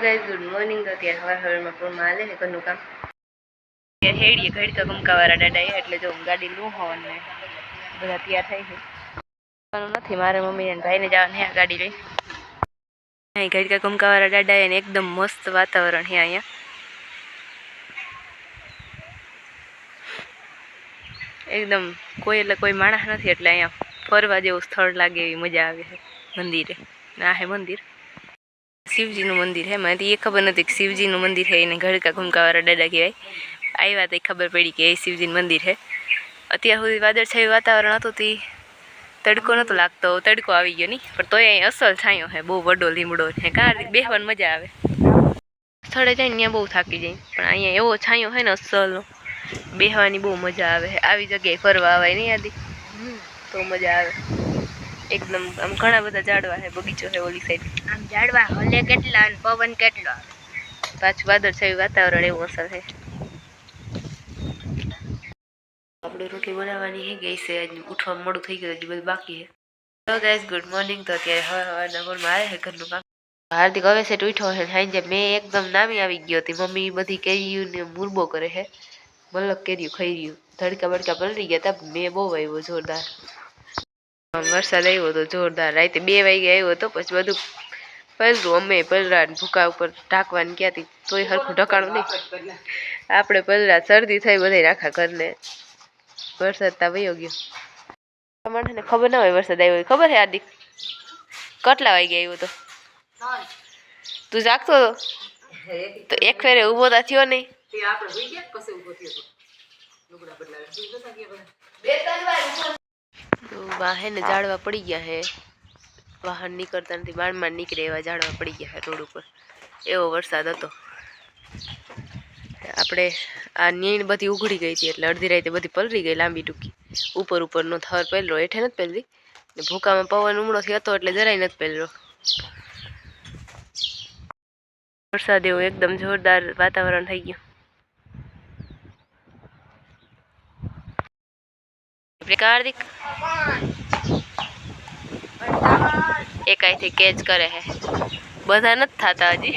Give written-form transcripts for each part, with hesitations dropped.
Guys good morning. तो અત્યારે હવાર પણ માલે ને ઘરનું કામ હેડીએ ઘડીકા ગુમકાવાળા દાદાએ એટલે જો ગાડી નું હોવાને બધા તૈયાર થઈ છે નથી મારે મમ્મી અને ભાઈને જવાનું હે ગાડી લઈ અહીં ઘડીકા ગુમકાવાળા દાદાએ ને એકદમ મસ્ત વાતાવરણ છે અહીંયા एकदम कोई એટલે કોઈ માણસ નથી એટલે અહીંયા ફરવા જેવું સ્થળ લાગે એવી મજા આવે છે મંદિરે આ હે મંદિર शिवजी નું મંદિર है મને એ ખબર નથી કે शिवजी નું મંદિર है એને ઘડકા ઘુમકાવાળા દાદા કહેવાય આવ્યા તો ખબર પડી કે એ शिवजी નું મંદિર है અત્યાર સુધી વાદળછાયું વાતાવરણ હતું તે તડકો નતો લાગતો તડકો આવી ગયો ની પણ તોય અહીં અસલ છાંયો છે બહુ વડો લીમડો છે કાર્તિક બેહવાની મજા આવે સ્થળે જઈને ત્યાં બહુ થાકી જાય પણ અહીંયા એવો છાંયો છે ને અસલનો બેહવાની બહુ મજા આવે આવી જગ્યાએ ફરવા આવાય નહીં આદી તો મજા આવે एकदम આમ ઘણા બધા ઝાડવા છે બગીચો છે ઓલી સાઈડ આમ ઝાડવા હલે કેટલા અને પવન કેટલો આવે પાછું વાદળછાયું વાતાવરણ એવું અસર છે આપણે રોટલી બનાવવાની છે ગઈ છે આજ ઉઠવા મોડું થઈ ગયું હજી બધું બાકી છે તો ગાઈસ ગુડ મોર્નિંગ તો અત્યારે હવાના ઘરમાં આવે છે ઘરનું કામ હાર્દિક હવે સેટ ઉઠ્યો છે સાંજે મેં એકદમ નામી આવી ગયો હતી મમ્મી બધી કેરીયું ને મુરબો કરે છે મલક કેરીયું ખાઈ રહ્યું ધડકા બડકા પલળી ગયા હતા મેં બહુ આવ્યો જોરદાર વરસાદ આવ્યો હતો જોરદાર રાતે 2 વાગે આવ્યો હતો પછી બધું પલરું અમે પલરા ભૂકા ઉપર ઢાંકવાની ગયા હતી તોય હરખું ઢકાણું નહીં આપણે પલરા શરદી થઈ બધાય રાખા ઘરને વરસાદ તા વયો ગયો મને ખબર ના હોય વરસાદ આવ્યો ખબર છે હાર્દિક કેટલા વાગે આવ્યો તો તું જાગતો હતો તો એક ફેરે ઊભો તા થયો નહીં આપણે હોઈ ગયા પછી ઊભો થયો તો લુગડા બદલાવે વાહન ઝાડવા પડી ગયા હે વાહન નીકળતા નથી માંડ નીકળે એવા ઝાડવા પડી ગયા હે રોડ ઉપર એવો વરસાદ હતો આપણે આ નીણ બધી ઉઘડી ગઈ હતી એટલે અડધી રાતે બધી પલરી ગઈ લાંબી ટૂંકી ઉપર ઉપરનો થર પહેલો હેઠે નથી પહેલી ને ભૂકામાં પવન ઉમળો હતો એટલે જરાય નથી પહેલો વરસાદ એવું એકદમ જોરદાર વાતાવરણ થઈ ગયું कार्तिक एक અહીંથી કેચ કરે હે બધા નથી થતા હજી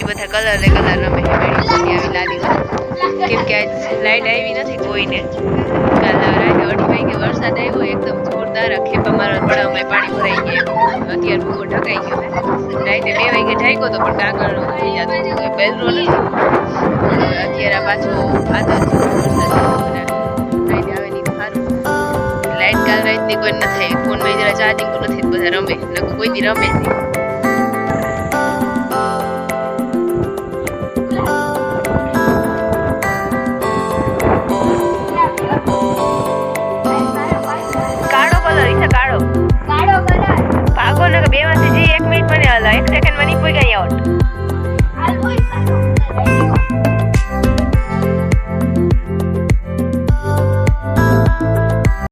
બધા કલર ને કલર રમે છે મેડી આવી લાદી કેમ કે આજ લાઈટ આવી નથી કોઈને કાલ રાતે 8 વાગે વરસાદ આવ્યો એકદમ જોરદાર ખેપા મારવા તળાવમાં પાણી ભરાઈ ગયું અત્યારે ભૂકો ઢકાઈ ગયો રાતે 2 વાગે ઢાક્યો તો પણ કાગળ થઈ જતો બેલરો નથી અત્યારે પાછો આદત લાઈટ કાલ રાતની કોઈ નથી ફોન માં જરા ચાર્જિંગ નથી બધા રમે કોઈ દી રમે નહીં